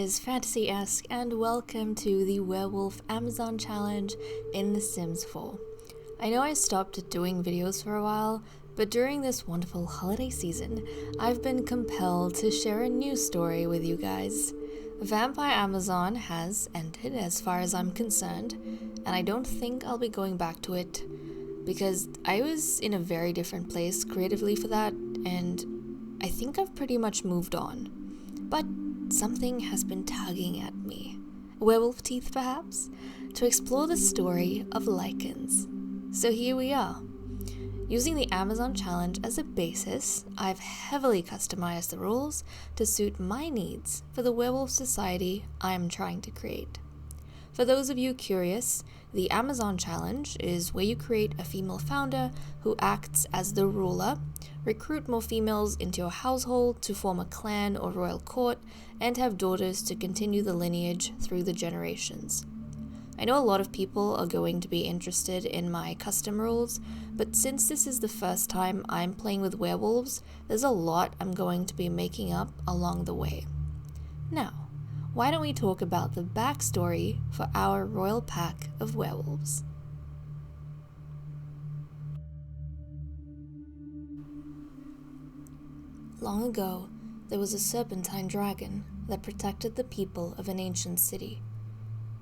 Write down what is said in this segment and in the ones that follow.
guys, Fantasy-esque, and welcome to the Werewolf Amazon Challenge in The Sims 4. I know I stopped doing videos for a while, but during this wonderful holiday season, I've been compelled to share a new story with you guys. Vampire Amazon has ended as far as I'm concerned, and I don't think I'll be going back to it, because I was in a very different place creatively for that, and I think I've pretty much moved on. But something has been tugging at me, werewolf teeth perhaps, to explore the story of lichens. So here we are. Using the Amazon Challenge as a basis, I've heavily customized the rules to suit my needs for the werewolf society I'm trying to create. For those of you curious, the Amazon Challenge is where you create a female founder who acts as the ruler, recruit more females into your household to form a clan or royal court, and have daughters to continue the lineage through the generations. I know a lot of people are going to be interested in my custom rules, but since this is the first time I'm playing with werewolves, there's a lot I'm going to be making up along the way. Now, why don't we talk about the backstory for our royal pack of werewolves? Long ago, there was a serpentine dragon that protected the people of an ancient city.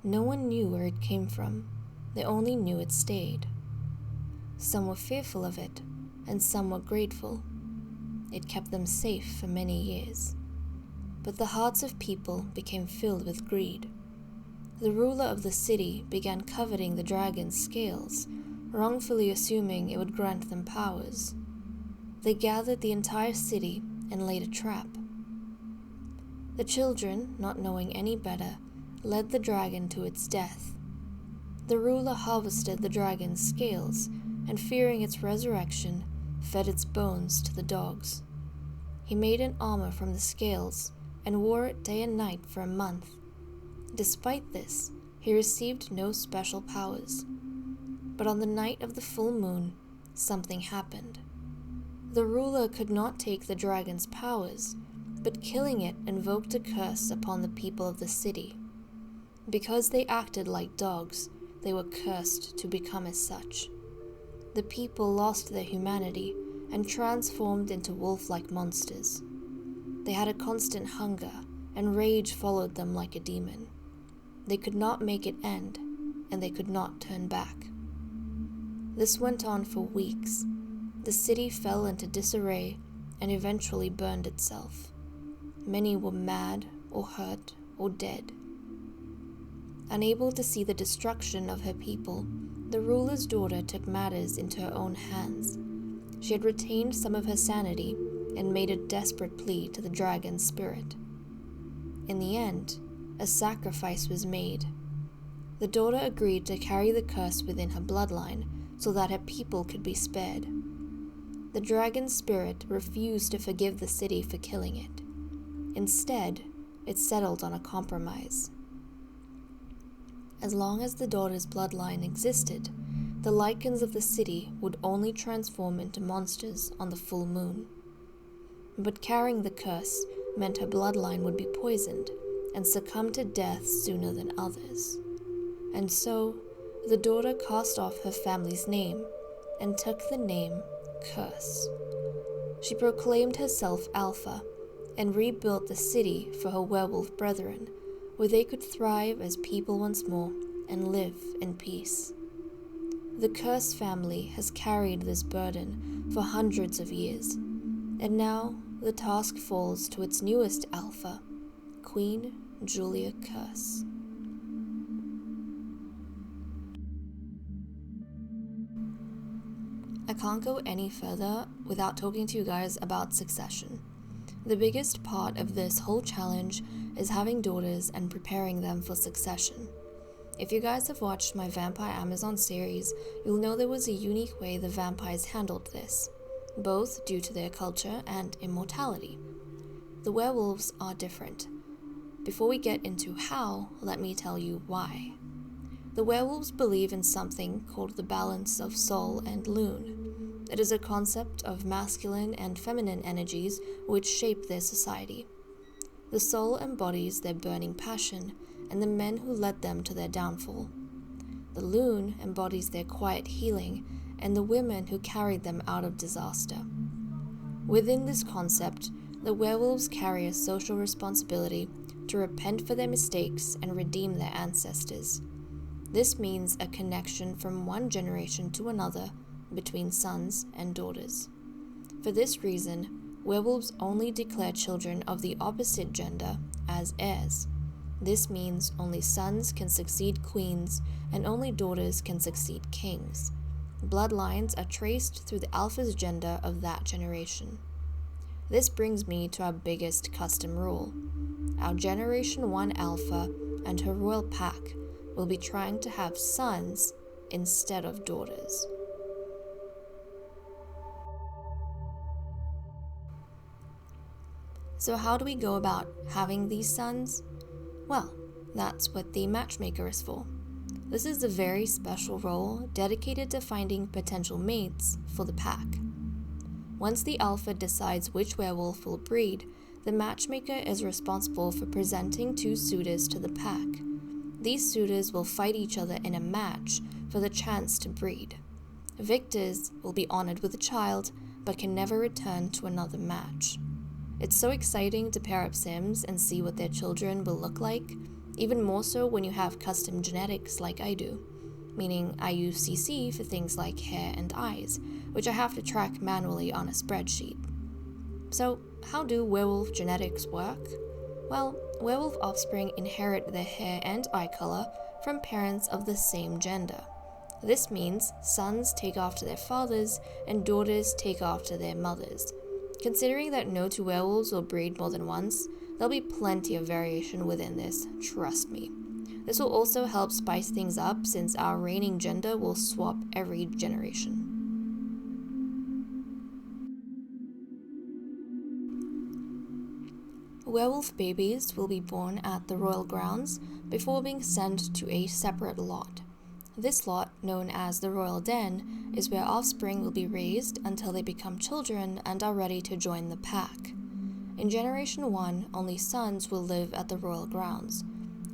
No one knew where it came from, they only knew it stayed. Some were fearful of it, and some were grateful. It kept them safe for many years. But the hearts of people became filled with greed. The ruler of the city began coveting the dragon's scales, wrongfully assuming it would grant them powers. They gathered the entire city and laid a trap. The children, not knowing any better, led the dragon to its death. The ruler harvested the dragon's scales, and fearing its resurrection, fed its bones to the dogs. He made an armor from the scales, and wore it day and night for a month. Despite this, he received no special powers. But on the night of the full moon, something happened. The ruler could not take the dragon's powers, but killing it invoked a curse upon the people of the city. Because they acted like dogs, they were cursed to become as such. The people lost their humanity and transformed into wolf-like monsters. They had a constant hunger, and rage followed them like a demon. They could not make it end, and they could not turn back. This went on for weeks. The city fell into disarray and eventually burned itself. Many were mad or hurt or dead. Unable to see the destruction of her people, the ruler's daughter took matters into her own hands. She had retained some of her sanity and made a desperate plea to the dragon's spirit. In the end, a sacrifice was made. The daughter agreed to carry the curse within her bloodline so that her people could be spared. The dragon's spirit refused to forgive the city for killing it. Instead, it settled on a compromise. As long as the daughter's bloodline existed, the lichens of the city would only transform into monsters on the full moon. But carrying the curse meant her bloodline would be poisoned and succumb to death sooner than others. And so, the daughter cast off her family's name and took the name Curse. She proclaimed herself Alpha and rebuilt the city for her werewolf brethren, where they could thrive as people once more and live in peace. The Curse family has carried this burden for hundreds of years, and now the task falls to its newest alpha, Queen Julia Curse. I can't go any further without talking to you guys about succession. The biggest part of this whole challenge is having daughters and preparing them for succession. If you guys have watched my Vampire Amazon series, you'll know there was a unique way the vampires handled this, both due to their culture and immortality. The werewolves are different. Before we get into how, let me tell you why. The werewolves believe in something called the balance of soul and lune. It is a concept of masculine and feminine energies which shape their society. The soul embodies their burning passion and the men who led them to their downfall. The loon embodies their quiet healing and the women who carried them out of disaster. Within this concept, the werewolves carry a social responsibility to repent for their mistakes and redeem their ancestors. This means a connection from one generation to another between sons and daughters. For this reason, werewolves only declare children of the opposite gender as heirs. This means only sons can succeed queens and only daughters can succeed kings. Bloodlines are traced through the alpha's gender of that generation. This brings me to our biggest custom rule. Our Generation 1 alpha and her royal pack will be trying to have sons instead of daughters. So how do we go about having these sons? Well, that's what the matchmaker is for. This is a very special role dedicated to finding potential mates for the pack. Once the alpha decides which werewolf will breed, the matchmaker is responsible for presenting 2 suitors to the pack. These suitors will fight each other in a match for the chance to breed. Victors will be honored with a child, but can never return to another match. It's so exciting to pair up Sims and see what their children will look like, even more so when you have custom genetics like I do, meaning I use CC for things like hair and eyes, which I have to track manually on a spreadsheet. So, how do werewolf genetics work? Well, werewolf offspring inherit their hair and eye color from parents of the same gender. This means sons take after their fathers and daughters take after their mothers. Considering that no 2 werewolves will breed more than once, there'll be plenty of variation within this, trust me. This will also help spice things up since our reigning gender will swap every generation. Werewolf babies will be born at the royal grounds before being sent to a separate lot. This lot, known as the royal den, is where offspring will be raised until they become children and are ready to join the pack. In Generation 1, only sons will live at the royal grounds.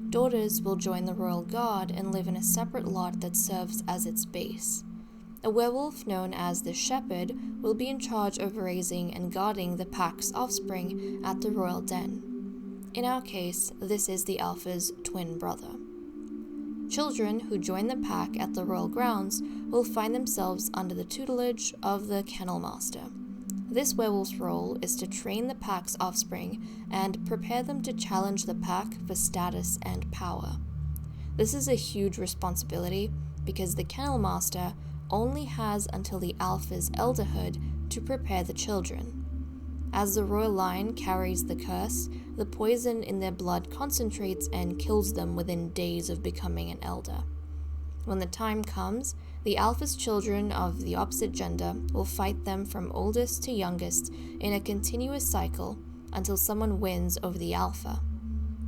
Daughters will join the royal guard and live in a separate lot that serves as its base. A werewolf known as the shepherd will be in charge of raising and guarding the pack's offspring at the royal den. In our case, this is the alpha's twin brother. Children who join the pack at the royal grounds will find themselves under the tutelage of the kennel master. This werewolf's role is to train the pack's offspring and prepare them to challenge the pack for status and power. This is a huge responsibility because the kennel master only has until the alpha's elderhood to prepare the children. As the royal line carries the curse, the poison in their blood concentrates and kills them within days of becoming an elder. When the time comes, the alpha's children of the opposite gender will fight them from oldest to youngest in a continuous cycle until someone wins over the alpha.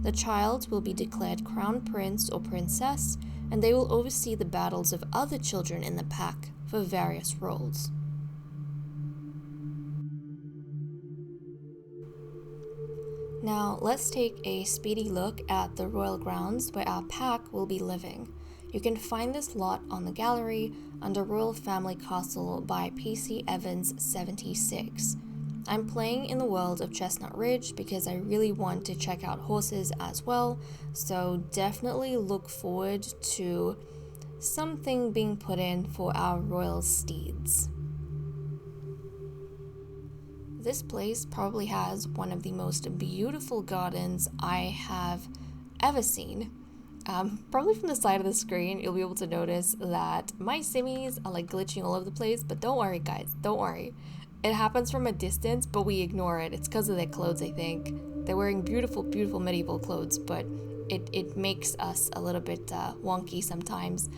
The child will be declared crown prince or princess, and they will oversee the battles of other children in the pack for various roles. Now, let's take a speedy look at the royal grounds where our pack will be living. You can find this lot on the gallery under Royal Family Castle by PC Evans 76. I'm playing in the world of Chestnut Ridge because I really want to check out horses as well, so definitely look forward to something being put in for our royal steeds. This place probably has one of the most beautiful gardens I have ever seen. Probably from the side of the screen, you'll be able to notice that my simmies are like glitching all over the place, but don't worry guys, don't worry. It happens from a distance, but we ignore it. It's because of their clothes, I think. They're wearing beautiful, beautiful medieval clothes, but it makes us a little bit wonky sometimes.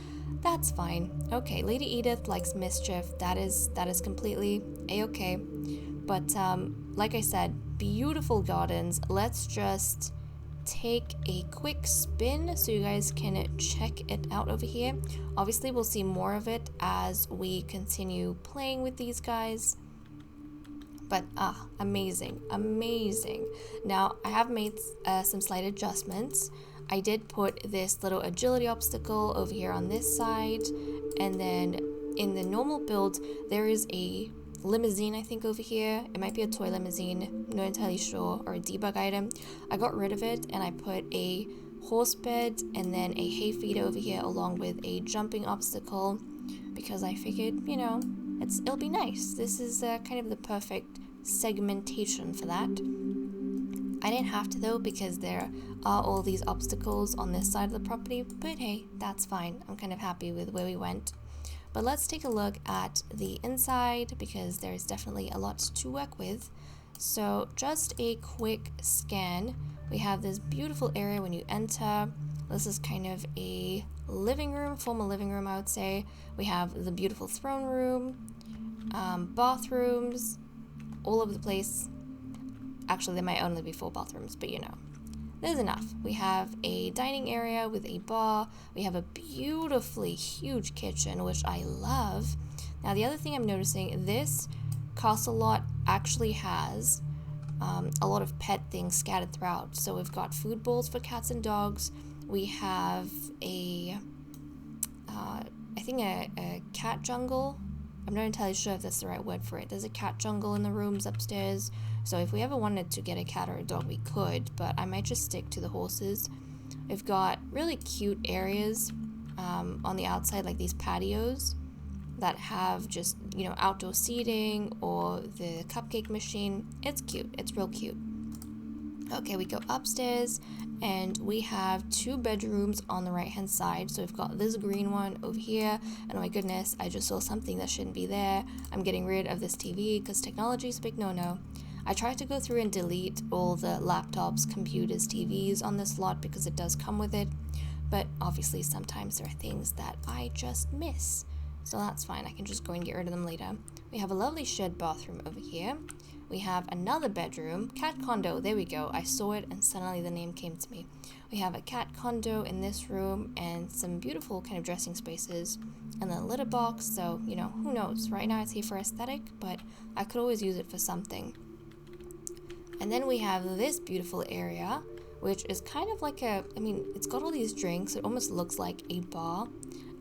That's fine. Okay, Lady Edith likes mischief. That is completely a-okay. But like I said, beautiful gardens. Let's just take a quick spin so you guys can check it out over here. Obviously, we'll see more of it as we continue playing with these guys. But amazing. Now I have made some slight adjustments. I did put this little agility obstacle over here on this side, and then in the normal build there is a limousine, I think, over here. It might be a toy limousine, not entirely sure, or a debug item. I got rid of it and I put a horse bed and then a hay feed over here along with a jumping obstacle, because I figured, it'll be nice. This is kind of the perfect segmentation for that. I didn't have to though, because there are all these obstacles on this side of the property, but hey, that's fine. I'm kind of happy with where we went. But let's take a look at the inside, because there's definitely a lot to work with. So just a quick scan. We have this beautiful area when you enter. This is kind of a living room, formal living room, I would say. We have the beautiful throne room, bathrooms, all over the place. Actually, there might only be 4 bathrooms, but there's enough. We have a dining area with a bar. We have a beautifully huge kitchen, which I love. Now, the other thing I'm noticing, this castle lot actually has a lot of pet things scattered throughout. So we've got food bowls for cats and dogs. We have a cat jungle. I'm not entirely sure if that's the right word for it. There's a cat jungle in the rooms upstairs. So if we ever wanted to get a cat or a dog, we could, but I might just stick to the horses. We've got really cute areas on the outside, like these patios that have just, outdoor seating or the cupcake machine. It's cute. It's real cute. Okay, we go upstairs and we have 2 bedrooms on the right hand side. So we've got this green one over here, and oh my goodness, I just saw something that shouldn't be there. I'm getting rid of this TV because technology is a big no-no. I tried to go through and delete all the laptops, computers, TVs on this lot because it does come with it, but obviously sometimes there are things that I just miss, so that's fine. I can just go and get rid of them later. We have a lovely shared bathroom over here. We have another bedroom, cat condo, there we go. I saw it and suddenly the name came to me. We have a cat condo in this room and some beautiful kind of dressing spaces and then a litter box, so who knows. Right now it's here for aesthetic, but I could always use it for something. And then we have this beautiful area, which is kind of like it's got all these drinks. It almost looks like a bar.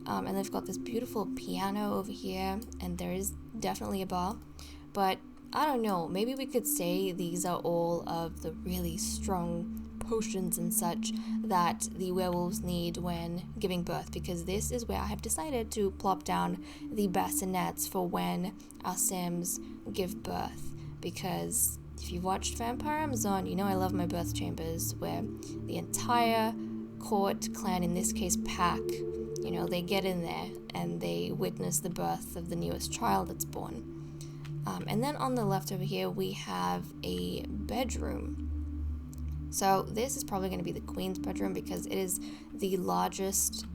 And they've got this beautiful piano over here, and there is definitely a bar. But I don't know, maybe we could say these are all of the really strong potions and such that the werewolves need when giving birth, because this is where I have decided to plop down the bassinets for when our Sims give birth, because if you've watched Vampire Amazon, I love my birth chambers, where the entire court clan, in this case pack, they get in there and they witness the birth of the newest child that's born. And then on the left over here, we have a bedroom. So this is probably going to be the queen's bedroom because it is the largest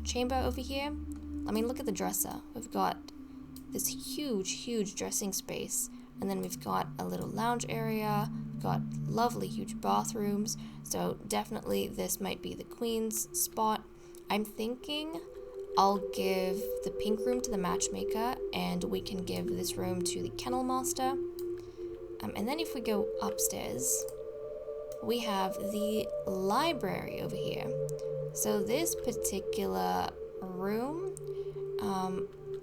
chamber over here. I mean, look at the dresser. We've got this huge dressing space. And then we've got a little lounge area, we've got lovely huge bathrooms, so definitely this might be the queen's spot. I'm thinking I'll give the pink room to the matchmaker, and we can give this room to the kennel master. And then if we go upstairs, we have the library over here. So this particular room,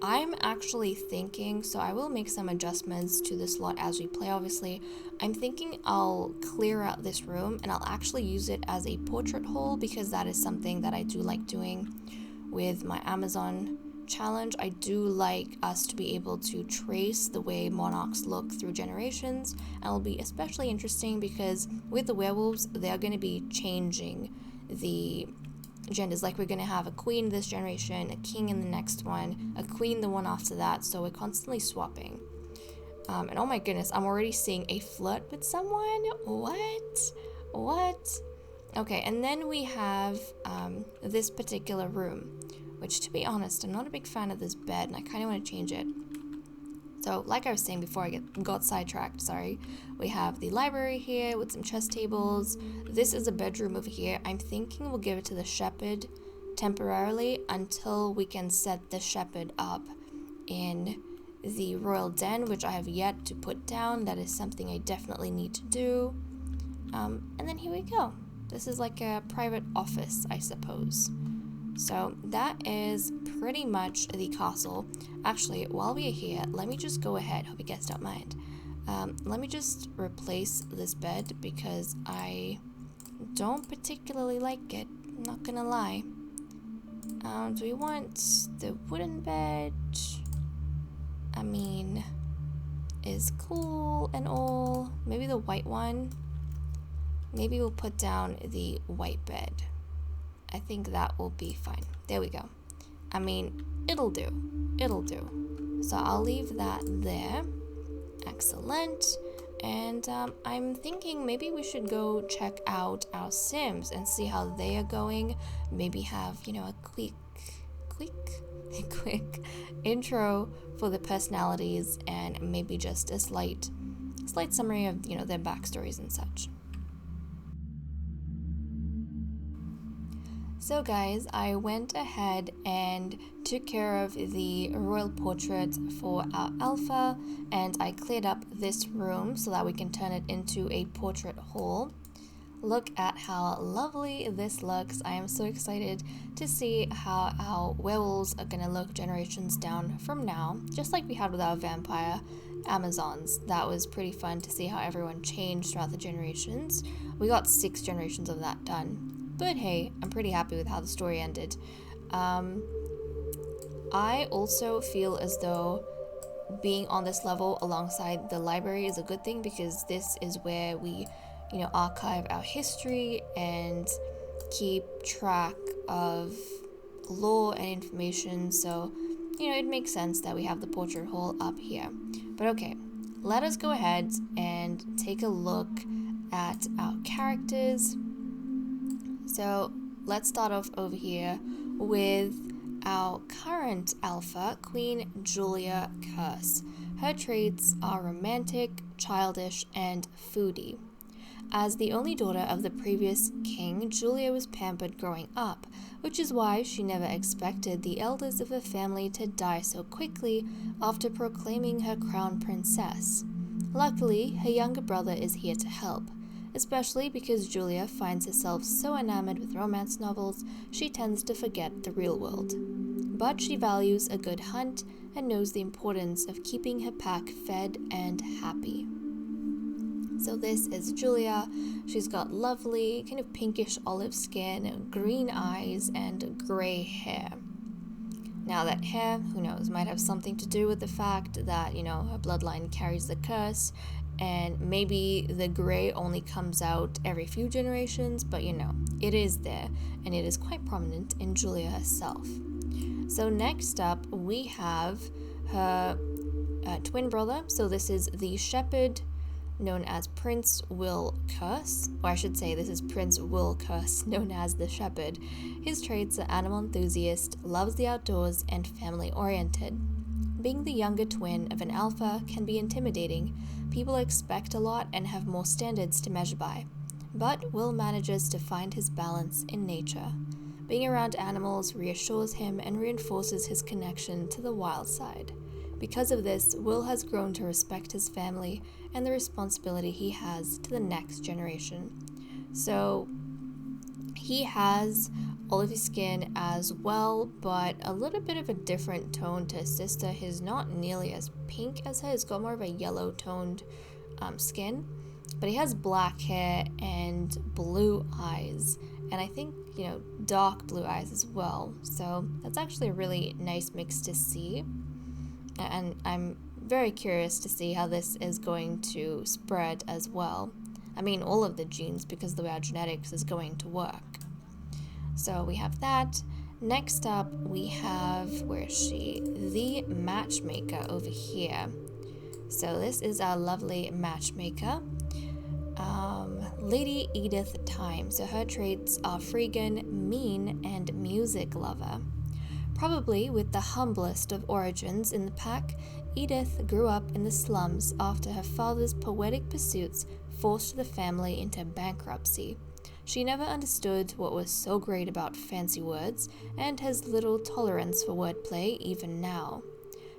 I'm actually thinking, so I will make some adjustments to this lot as we play, obviously. I'm thinking I'll clear out this room and I'll actually use it as a portrait hole, because that is something that I do like doing with my Amazon challenge. I do like us to be able to trace the way monarchs look through generations, and it'll be especially interesting because with the werewolves, they're going to be changing the genders. Like, we're going to have a queen this generation, a king in the next one, a queen the one after that, so we're constantly swapping. And oh my goodness, I'm already seeing a flirt with someone. What? Okay, and then we have this particular room, which, to be honest, I'm not a big fan of this bed and I kind of want to change it. So like I was saying before I got sidetracked, we have the library here with some chess tables. This is a bedroom over here. I'm thinking we'll give it to the shepherd temporarily until we can set the shepherd up in the royal den, which I have yet to put down. That is something I definitely need to do. And then here we go. This is like a private office, I suppose. So that is pretty much the castle. Actually, while we are here, let me just go ahead. Hope you guys don't mind. Let me just replace this bed because I don't particularly like it. I'm not gonna lie. Do we want the wooden bed? I mean, is cool and all. Maybe the white one. Maybe we'll put down the white bed. I think that will be fine. There we go. I mean, it'll do. It'll do. So I'll leave that there. Excellent. And I'm thinking maybe we should go check out our Sims and see how they are going. Maybe have, a quick intro for the personalities and maybe just a slight summary of, their backstories and such. So guys, I went ahead and took care of the royal portrait for our alpha, and I cleared up this room so that we can turn it into a portrait hall. Look at how lovely this looks. I am so excited to see how our werewolves are going to look generations down from now, just like we had with our vampire Amazons. That was pretty fun to see how everyone changed throughout the generations. We got 6 generations of that done. But hey, I'm pretty happy with how the story ended. I also feel as though being on this level alongside the library is a good thing because this is where we, archive our history and keep track of lore and information. So, it makes sense that we have the portrait hall up here. But okay, let us go ahead and take a look at our characters. So let's start off over here with our current alpha, Queen Julia Curse. Her traits are romantic, childish, and foodie. As the only daughter of the previous king, Julia was pampered growing up, which is why she never expected the elders of her family to die so quickly after proclaiming her crown princess. Luckily, her younger brother is here to help. Especially because Julia finds herself so enamored with romance novels, she tends to forget the real world. But she values a good hunt and knows the importance of keeping her pack fed and happy. So this is Julia. She's got lovely, kind of pinkish olive skin, green eyes, and gray hair. Now that hair, who knows, might have something to do with the fact that, her bloodline carries the curse, and maybe the gray only comes out every few generations, but it is there, and it is quite prominent in Julia herself. So next up, we have her twin brother. So this is the shepherd, known as Prince Will Curse, or I should say this is Prince Will Curse, known as the shepherd. His traits are animal enthusiast, loves the outdoors, and family-oriented. Being the younger twin of an alpha can be intimidating. People expect a lot and have more standards to measure by. But Will manages to find his balance in nature. Being around animals reassures him and reinforces his connection to the wild side. Because of this, Will has grown to respect his family and the responsibility he has to the next generation. So he has olive skin as well, but a little bit of a different tone to his sister. He's not nearly as pink as her. He's got more of a yellow toned skin, but he has black hair and blue eyes, and I think dark blue eyes as well. So that's actually a really nice mix to see, and I'm very curious to see how this is going to spread as well. I mean, all of the genes, because the way our genetics is going to work. So we have that. Next up, we have, where is she? The matchmaker over here. So this is our lovely matchmaker, Lady Edith Time. So her traits are freegan, mean, and music lover. Probably with the humblest of origins in the pack, Edith grew up in the slums after her father's poetic pursuits forced the family into bankruptcy. She never understood what was so great about fancy words and has little tolerance for wordplay even now.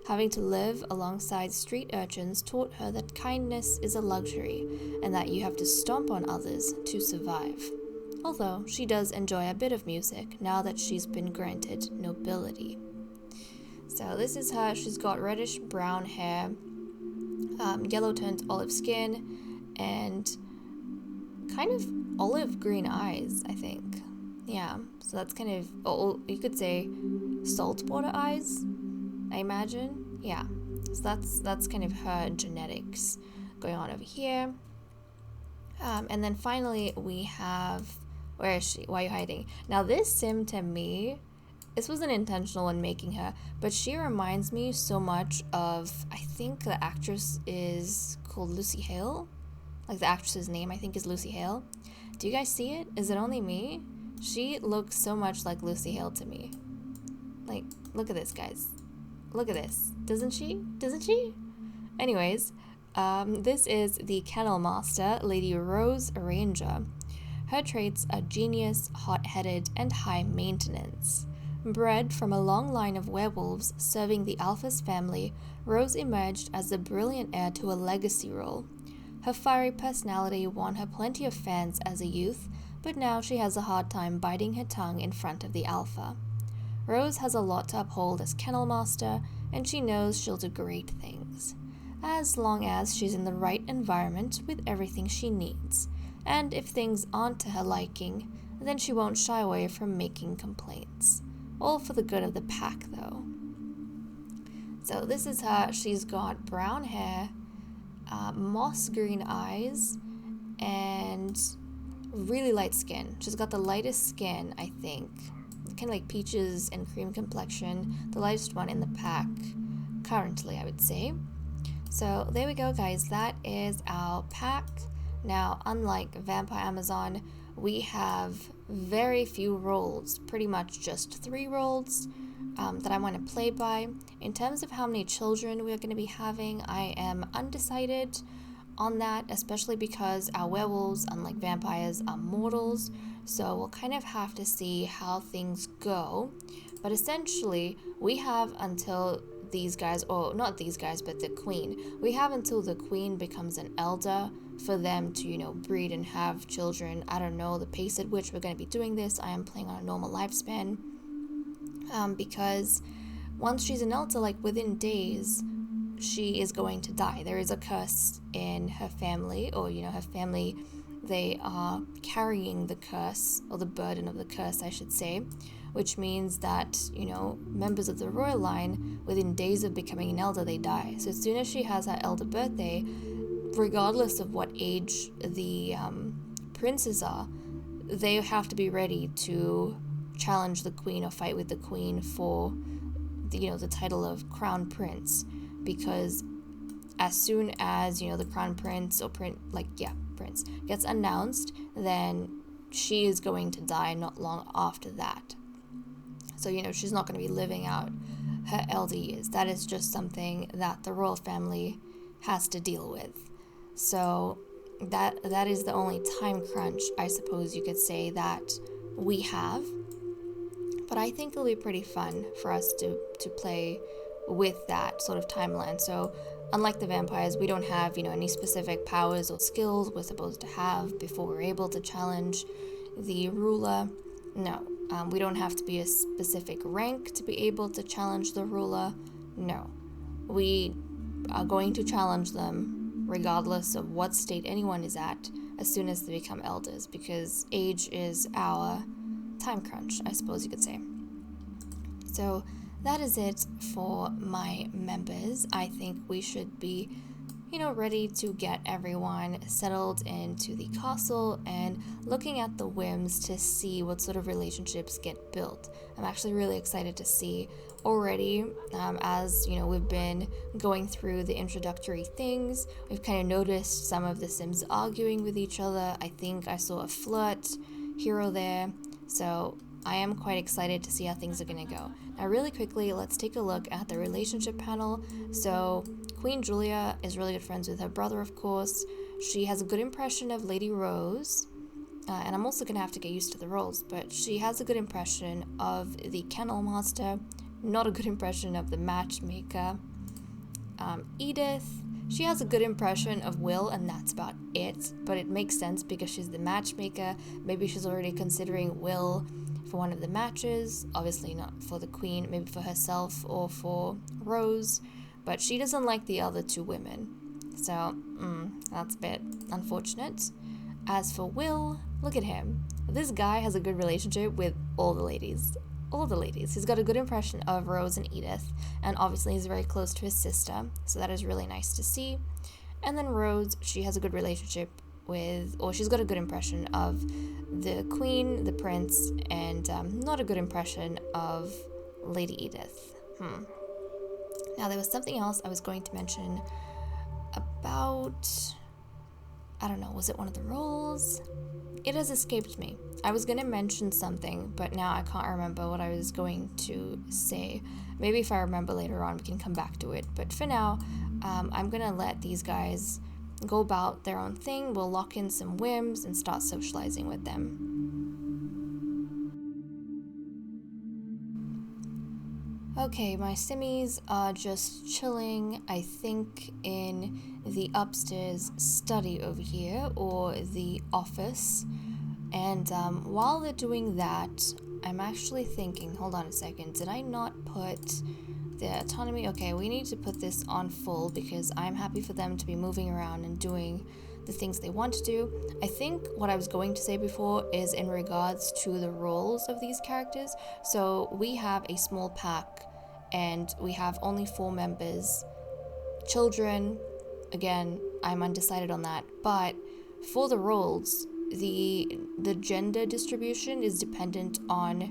Having to live alongside street urchins taught her that kindness is a luxury and that you have to stomp on others to survive. Although she does enjoy a bit of music now that she's been granted nobility. So this is her. She's got reddish brown hair, yellow toned olive skin, and kind of olive green eyes, I think. Yeah, so that's kind of, you could say saltwater eyes, I imagine. Yeah, so that's kind of her genetics going on over here. And then finally we have, where is she? Why are you hiding? Now this sim to me, this wasn't intentional when making her, but she reminds me so much of, I think the actress is called Lucy Hale. Like the actress's name I think is Lucy Hale. Do you guys see it? Is it only me? She looks so much like Lucy Hale to me. Like, look at this, guys. Look at this. Doesn't she? Doesn't she? Anyways, this is the Kennel Master, Lady Rose Ranger. Her traits are genius, hot-headed, and high maintenance. Bred from a long line of werewolves serving the Alphas family, Rose emerged as the brilliant heir to a legacy role. Her fiery personality won her plenty of fans as a youth, but now she has a hard time biting her tongue in front of the Alpha. Rose has a lot to uphold as Kennel Master, and she knows she'll do great things, as long as she's in the right environment with everything she needs. And if things aren't to her liking, then she won't shy away from making complaints. All for the good of the pack, though. So this is her. She's got brown hair, moss green eyes, and really light skin. She's got the lightest skin, I think. Kind of like peaches and cream complexion. The lightest one in the pack, currently, I would say. So there we go, guys. That is our pack. Now, unlike Vampire Amazon, we have very few roles, pretty much just 3 roles that I want to play by. In terms of how many children we're going to be having, I am undecided on that, especially because our werewolves, unlike vampires, are mortals, so we'll kind of have to see how things go. But essentially, we have until these guys, or not these guys, but the queen, we have until the queen becomes an elder for them to, breed and have children. I don't know the pace at which we're going to be doing this. I am playing on a normal lifespan, because once she's an elder, like within days, she is going to die. There is a curse in her family, or her family, they are carrying the curse, or the burden of the curse, I should say, which means that, members of the royal line, within days of becoming an elder, they die. So as soon as she has her elder birthday, regardless of what age the princes are, they have to be ready to challenge the queen or fight with the queen for the title of crown prince, because as soon as the crown prince or prince gets announced, then she is going to die not long after that. So she's not going to be living out her elder years. That is just something that the royal family has to deal with. So that is the only time crunch, I suppose you could say, that we have. But I think it'll be pretty fun for us to play with that sort of timeline. So unlike the vampires, we don't have, any specific powers or skills we're supposed to have before we're able to challenge the ruler. No, we don't have to be a specific rank to be able to challenge the ruler. No, we are going to challenge them regardless of what state anyone is at as soon as they become elders, because age is our time crunch, I suppose you could say. So that is it for my members. I think we should be, ready to get everyone settled into the castle and looking at the whims to see what sort of relationships get built. I'm actually really excited to see already, as we've been going through the introductory things, we've kind of noticed some of the Sims arguing with each other. I think I saw a flirt here or there, so I am quite excited to see how things are going to go. Now really quickly, let's take a look at the relationship panel. So Queen Julia is really good friends with her brother, of course. She has a good impression of Lady Rose, and I'm also going to have to get used to the roles, but she has a good impression of the Kennel Master, not a good impression of the Matchmaker. Edith, she has a good impression of Will, and that's about it. But it makes sense because she's the matchmaker. Maybe she's already considering Will for one of the matches. Obviously not for the queen, maybe for herself or for Rose. But she doesn't like the other two women. So, that's a bit unfortunate. As for Will, look at him. This guy has a good relationship with all the ladies. All the ladies. He's got a good impression of Rose and Edith, and obviously he's very close to his sister, so that is really nice to see. And then Rose, she has a good relationship with, or she's got a good impression of the queen, the prince, and not a good impression of Lady Edith. Now there was something else I was going to mention about, I don't know, was it one of the roles? It has escaped me. I was going to mention something, but now I can't remember what I was going to say. Maybe if I remember later on, we can come back to it. But for now, I'm going to let these guys go about their own thing. We'll lock in some whims and start socializing with them. Okay, my simmies are just chilling, I think, in the upstairs study over here, or the office. And while they're doing that, I'm actually thinking, hold on a second, did I not put the autonomy? Okay, we need to put this on full because I'm happy for them to be moving around and doing the things they want to do. I think what I was going to say before is in regards to the roles of these characters. So we have a small pack and we have only 4 members. Children, again, I'm undecided on that, but for the roles, the gender distribution is dependent on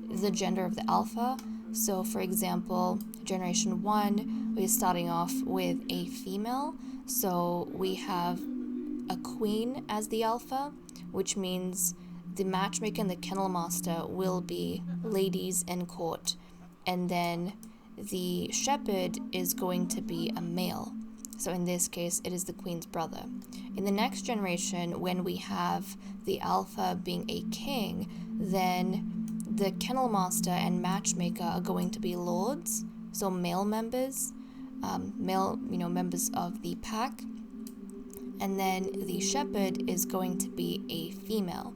the gender of the alpha. So for example, generation 1, we're starting off with a female, so we have a queen as the alpha, which means the matchmaker and the kennel master will be ladies in court, and then the shepherd is going to be a male. So in this case, it is the queen's brother. In the next generation, when we have the alpha being a king, then the kennel master and matchmaker are going to be lords, so male members, members of the pack. And then the shepherd is going to be a female.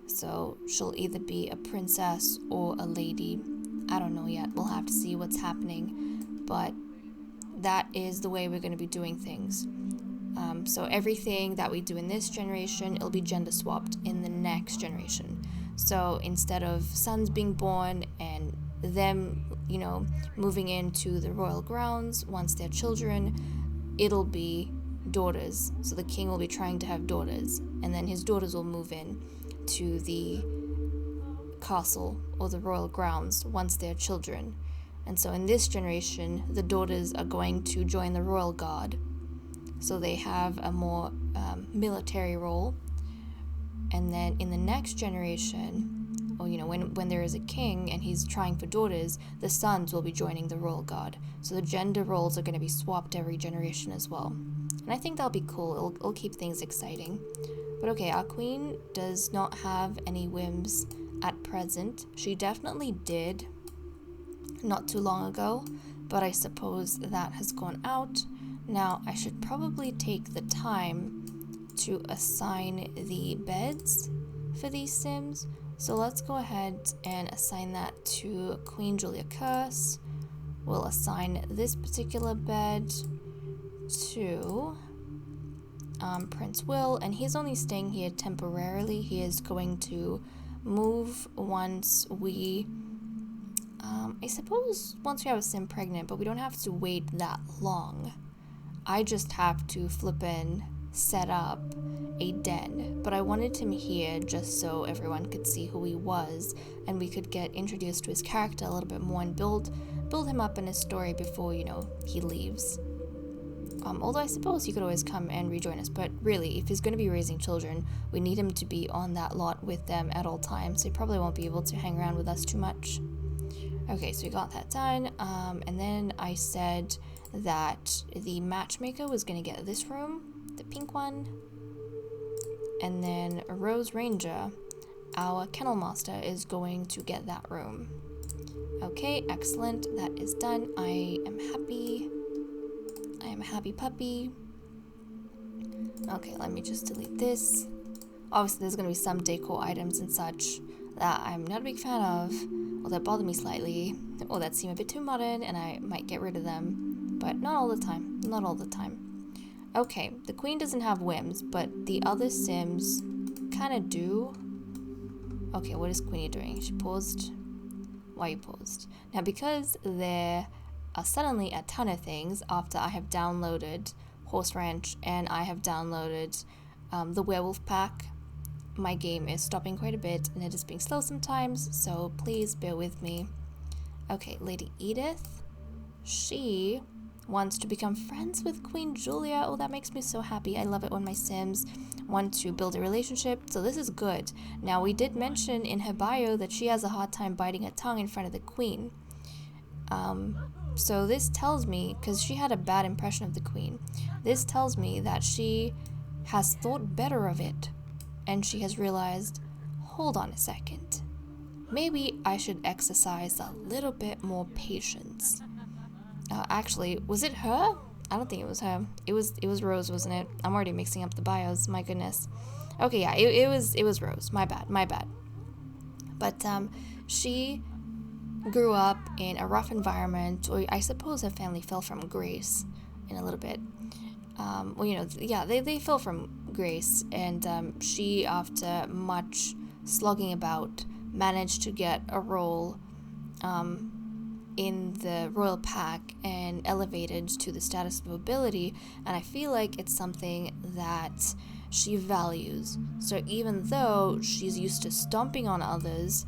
So she'll either be a princess or a lady. I don't know yet. We'll have to see what's happening. But that is the way we're going to be doing things. So everything that we do in this generation, it'll be gender swapped in the next generation. So instead of sons being born and them, moving into the royal grounds once they're children, it'll be daughters. So the king will be trying to have daughters, and then his daughters will move in to the castle or the royal grounds once they're children. And so in this generation, the daughters are going to join the royal guard, so they have a more military role. And then in the next generation, or when there is a king and he's trying for daughters, the sons will be joining the royal guard. So the gender roles are going to be swapped every generation as well. And I think that'll be cool. It'll keep things exciting. But okay, our queen does not have any whims at present. She definitely did not too long ago, but I suppose that has gone out. Now, I should probably take the time to assign the beds for these sims. So let's go ahead and assign that to Queen Julia Curse. We'll assign this particular bed to Prince Will, and he's only staying here temporarily. He is going to move once we I suppose once we have a sim pregnant, but we don't have to wait that long. I just have to set up a den, but I wanted him here just so everyone could see who he was and we could get introduced to his character a little bit more and build him up in his story before, he leaves. Although I suppose he could always come and rejoin us, but really, if he's going to be raising children, we need him to be on that lot with them at all times, so he probably won't be able to hang around with us too much. Okay, so we got that done, and then I said that the matchmaker was going to get this room, the pink one, and then Rose Ranger, our kennel master, is going to get that room. Okay, excellent, that is done. I am happy. I'm a happy puppy. Okay, let me just delete this. Obviously, there's going to be some decor items and such that I'm not a big fan of, or that bother me slightly, or that seem a bit too modern, and I might get rid of them. But not all the time. Not all the time. Okay, the queen doesn't have whims, but the other Sims kind of do. Okay, what is Queenie doing? She paused. Why you paused? Now, because there are suddenly a ton of things after I have downloaded Horse Ranch and I have downloaded the Werewolf pack, my game is stopping quite a bit and it is being slow sometimes, so please bear with me. Okay, Lady Edith, she wants to become friends with Queen Julia. Oh, that makes me so happy. I love it when my Sims want to build a relationship, so this is good. Now, we did mention in her bio that she has a hard time biting her tongue in front of the queen. So this tells me, because she had a bad impression of the queen, this tells me that she has thought better of it, and she has realized, hold on a second, maybe I should exercise a little bit more patience. Actually, was it her? I don't think it was her. It was Rose, wasn't it? I'm already mixing up the bios. My goodness. Okay, yeah, it was Rose. My bad. But she grew up in a rough environment, or I suppose her family fell from grace in a little bit. Well, you know, yeah, they fell from grace, and she, after much slogging about, managed to get a role in the royal pack and elevated to the status of nobility, and I feel like it's something that she values. So even though she's used to stomping on others,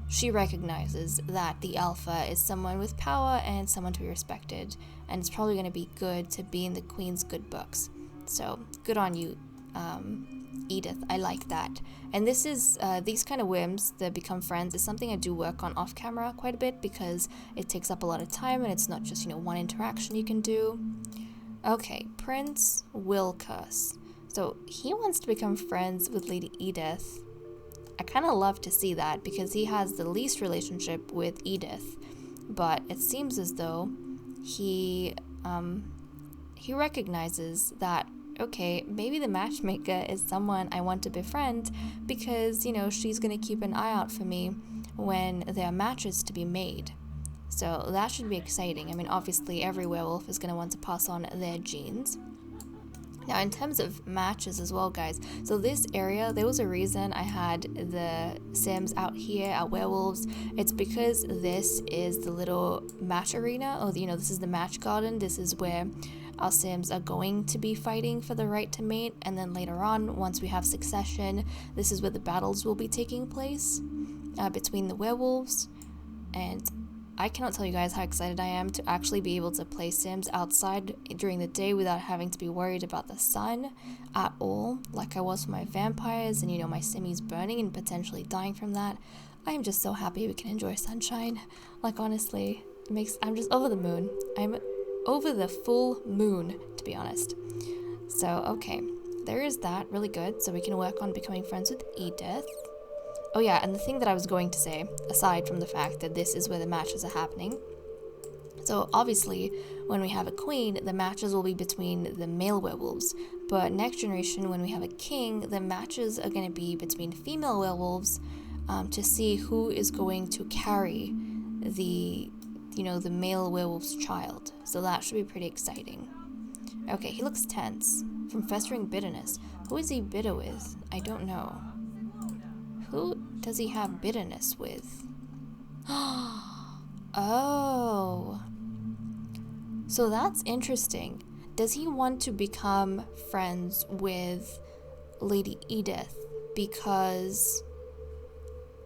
she recognizes that the alpha is someone with power and someone to be respected, and it's probably going to be good to be in the queen's good books. So good on you, Edith. I like that. And this is these kind of whims that become friends is something I do work on off camera quite a bit, because it takes up a lot of time and it's not just, you know, one interaction you can do. Okay, Prince Wilcus. So he wants to become friends with Lady Edith. I kind of love to see that, because he has the least relationship with Edith, but it seems as though he recognizes that, okay, maybe the matchmaker is someone I want to befriend, because, you know, she's going to keep an eye out for me when there are matches to be made. So that should be exciting. I mean, obviously every werewolf is going to want to pass on their genes. Now, in terms of matches as well, guys, so this area, there was a reason I had the Sims out here at Werewolves. It's because this is the little match arena, or, you know, this is the match garden. This is where our Sims are going to be fighting for the right to mate, and then later on, once we have succession, this is where the battles will be taking place between the werewolves. And I cannot tell you guys how excited I am to actually be able to play Sims outside during the day without having to be worried about the sun at all, like I was for my vampires and, you know, my Simmies burning and potentially dying from that. I am just so happy we can enjoy sunshine. Like, honestly, I'm just over the moon. I'm over the full moon, to be honest. So, okay, there is that, really good. So we can work on becoming friends with Edith. Oh yeah, and the thing that I was going to say, aside from the fact that this is where the matches are happening, so obviously when we have a queen, the matches will be between the male werewolves, but next generation, when we have a king, the matches are going to be between female werewolves, to see who is going to carry the, you know, the male werewolf's child. So that should be pretty exciting. Okay, he looks tense. From festering bitterness. Who is he bitter with? I don't know. Who does he have bitterness with? Oh. So that's interesting. Does he want to become friends with Lady Edith because...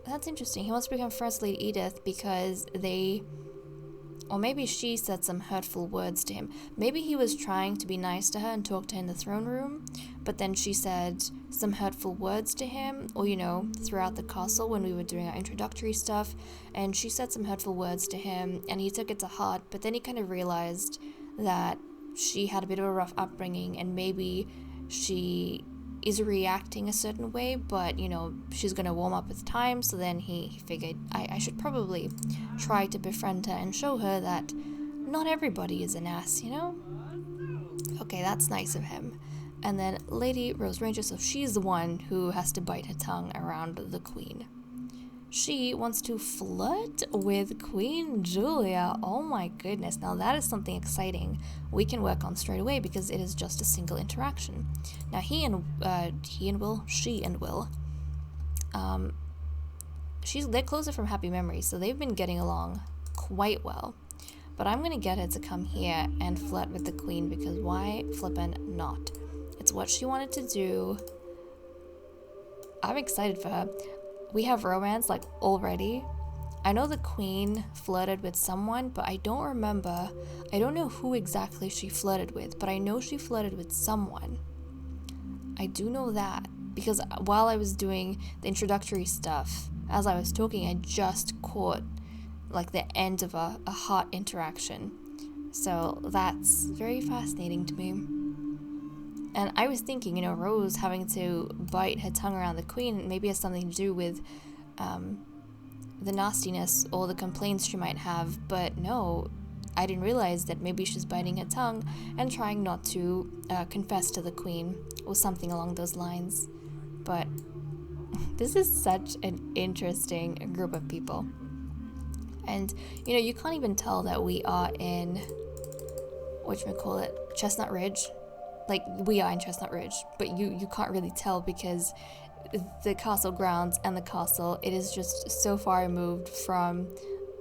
That's interesting. He wants to become friends with Lady Edith because they... Or maybe she said some hurtful words to him. Maybe he was trying to be nice to her and talk to her in the throne room, but then she said some hurtful words to him, or, you know, throughout the castle when we were doing our introductory stuff, and she said some hurtful words to him, and he took it to heart, but then he kind of realized that she had a bit of a rough upbringing, and maybe she is reacting a certain way, but, you know, she's gonna warm up with time. So then he figured I should probably try to befriend her and show her that not everybody is an ass, you know? okay, that's nice of him. And then Lady Rose Ranger, so she's the one who has to bite her tongue around the queen. She wants to flirt with Queen Julia. Oh my goodness, now that is something exciting we can work on straight away because it is just a single interaction. Now she and Will, they're closer from Happy Memories, so they've been getting along quite well. But I'm gonna get her to come here and flirt with the queen because why flippin' not? It's what she wanted to do. I'm excited for her. We have romance like already. I know the queen flirted with someone, but I don't know who exactly she flirted with, but I know she flirted with someone. I do know that because while I was doing the introductory stuff, as I was talking, I just caught like the end of a hot interaction. So that's very fascinating to me. And I was thinking, Rose having to bite her tongue around the queen maybe has something to do with the nastiness or the complaints she might have, but no, I didn't realize that maybe she's biting her tongue and trying not to confess to the queen or something along those lines. But this is such an interesting group of people. And, you can't even tell that we are in, Chestnut Ridge. Like, we are in Chestnut Ridge, but you can't really tell because the castle grounds and the castle, it is just so far removed from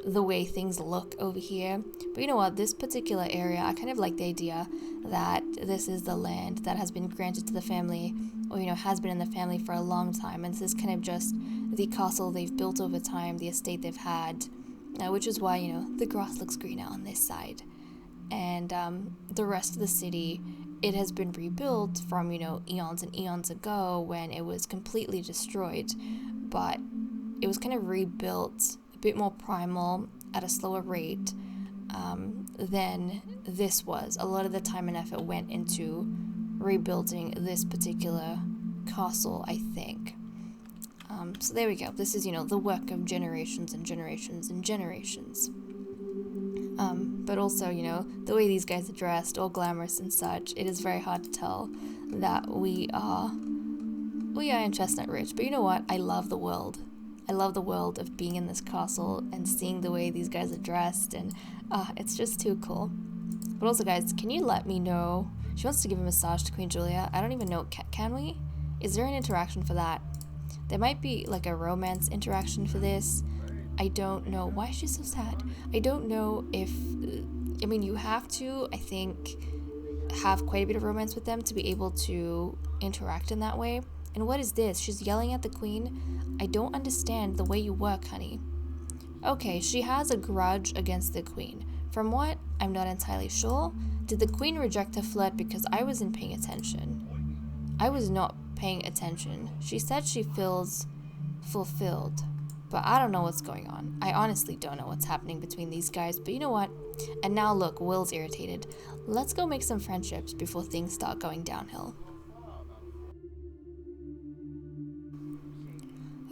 the way things look over here. But you know what, this particular area, I kind of like the idea that this is the land that has been granted to the family, or has been in the family for a long time, and this is kind of just the castle they've built over time, the estate they've had, which is why the grass looks greener on this side, and the rest of the city, it has been rebuilt from eons and eons ago when it was completely destroyed, but it was kind of rebuilt a bit more primal at a slower rate than this was. A lot of the time and effort went into rebuilding this particular castle, I think. So there we go. This is, the work of generations and generations and generations. But also, the way these guys are dressed, all glamorous and such, it is very hard to tell that we are in Chestnut Ridge. But you know what? I love the world. I love the world of being in this castle and seeing the way these guys are dressed, and it's just too cool. But also, guys, can you let me know? She wants to give a massage to Queen Julia. I don't even know. Can we? Is there an interaction for that? There might be like a romance interaction for this. I don't know. Why is she so sad? I don't know if... you have to, I think, have quite a bit of romance with them to be able to interact in that way. And what is this? She's yelling at the queen. I don't understand the way you work, honey. Okay, she has a grudge against the queen. From what? I'm not entirely sure. Did the queen reject her flirt because I wasn't paying attention? I was not paying attention. She said she feels fulfilled. But I don't know what's going on. I honestly don't know what's happening between these guys, but you know what? And now look, Will's irritated. Let's go make some friendships before things start going downhill.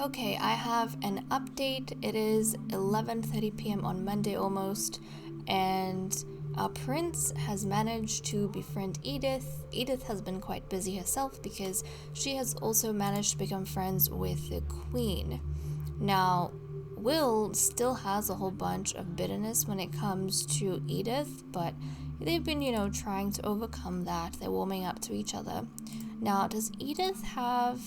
Okay, I have an update. It is 11:30 p.m. on Monday almost, and our prince has managed to befriend Edith. Edith has been quite busy herself because she has also managed to become friends with the queen. Now, Will still has a whole bunch of bitterness when it comes to Edith, but they've been, trying to overcome that. They're warming up to each other. Now, does Edith have...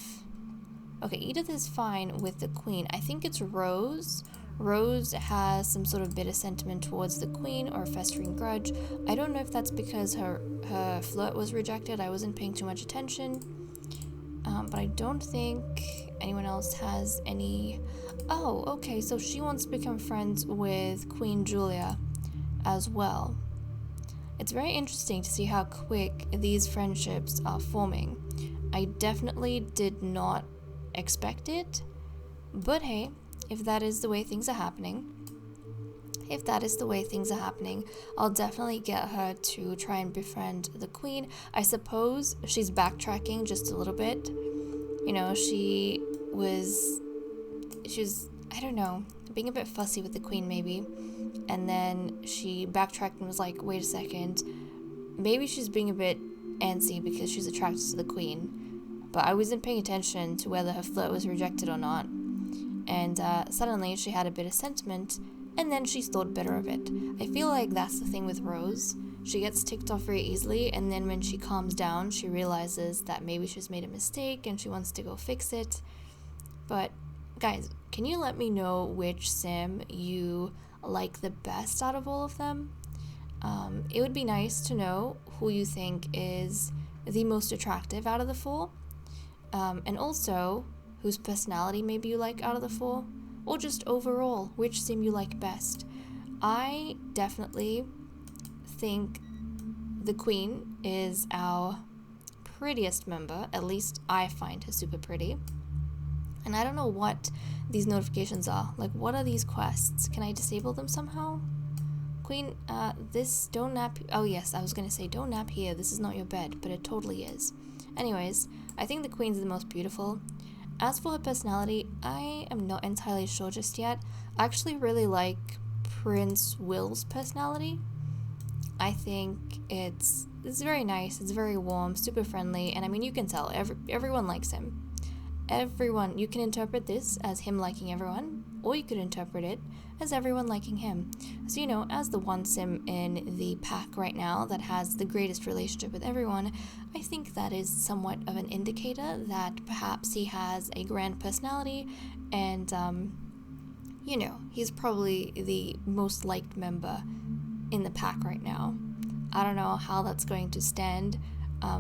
Okay, Edith is fine with the queen. I think it's Rose. Rose has some sort of bitter sentiment towards the queen or a festering grudge. I don't know if that's because her flirt was rejected. I wasn't paying too much attention. But I don't think anyone else has any... Oh, okay, so she wants to become friends with Queen Julia as well. It's very interesting to see how quick these friendships are forming. I definitely did not expect it, but hey, if that is the way things are happening, I'll definitely get her to try and befriend the queen. I suppose she's backtracking just a little bit. She was, I don't know, being a bit fussy with the queen maybe. And then she backtracked and was like, wait a second, maybe she's being a bit antsy because she's attracted to the queen, but I wasn't paying attention to whether her flirt was rejected or not. And suddenly she had a bit of sentiment, and then she thought better of it. I feel like that's the thing with Rose. She gets ticked off very easily, and then when she calms down, she realizes that maybe she's made a mistake and she wants to go fix it. But guys, can you let me know which sim you like the best out of all of them? It would be nice to know who you think is the most attractive out of the four, and also whose personality maybe you like out of the four, or just overall, which sim you like best. I definitely think the queen is our prettiest member, at least I find her super pretty. And I don't know what these notifications are. Like, what are these quests? Can I disable them somehow? Queen, this don't nap. Oh yes, I was gonna say don't nap here. This is not your bed, but it totally is. Anyways, I think the queen's the most beautiful. As for her personality, I am not entirely sure just yet. I actually really like Prince Will's personality. I think it's very nice, it's very warm, super friendly, and I mean, you can tell, everyone likes him. Everyone, you can interpret this as him liking everyone, or you could interpret it as everyone liking him. So, you know, as the one sim in the pack right now that has the greatest relationship with everyone, I think that is somewhat of an indicator that perhaps he has a grand personality, and, you know, he's probably the most liked member in the pack right now. I don't know how that's going to stand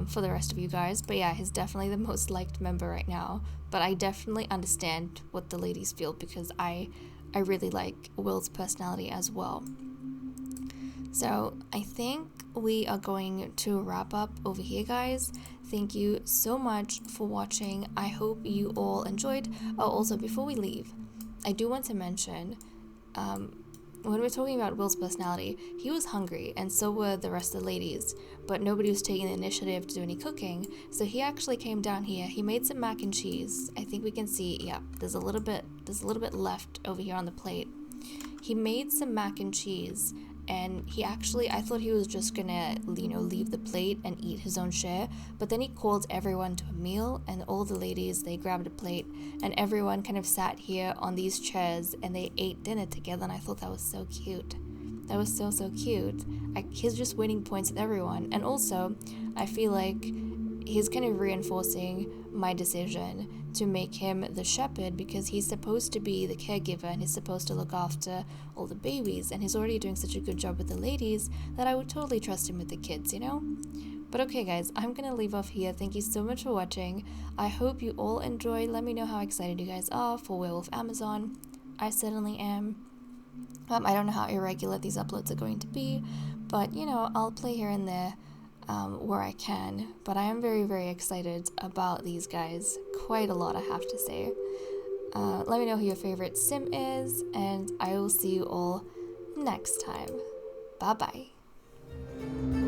for the rest of you guys, but yeah, he's definitely the most liked member right now. But I definitely understand what the ladies feel, because I really like Will's personality as well. So I think we are going to wrap up over here, guys. Thank you so much for watching. I hope you all enjoyed. Oh, also, before we leave, I do want to mention, when we're talking about Will's personality, he was hungry, and so were the rest of the ladies, but nobody was taking the initiative to do any cooking, so he actually came down here. He made some mac and cheese. I think we can see, yeah, there's a little bit left over here on the plate. He made some mac and cheese, and I thought he was just gonna, you know, leave the plate and eat his own share, but then he called everyone to a meal, and all the ladies, they grabbed a plate, and everyone kind of sat here on these chairs, and they ate dinner together, and I thought that was so cute. That was so cute. He's just winning points with everyone, and also, I feel like he's kind of reinforcing my decision to make him the shepherd, because he's supposed to be the caregiver and he's supposed to look after all the babies, and he's already doing such a good job with the ladies that I would totally trust him with the kids, you know? But okay, guys, I'm gonna leave off here. Thank you so much for watching. I hope you all enjoyed. Let me know how excited you guys are for Werewolf Amazon. I certainly am. I don't know how irregular these uploads are going to be, but you know, I'll play here and there where I can, but I am very excited about these guys. Quite a lot, I have to say. Let me know who your favorite sim is, and I will see you all next time. Bye bye.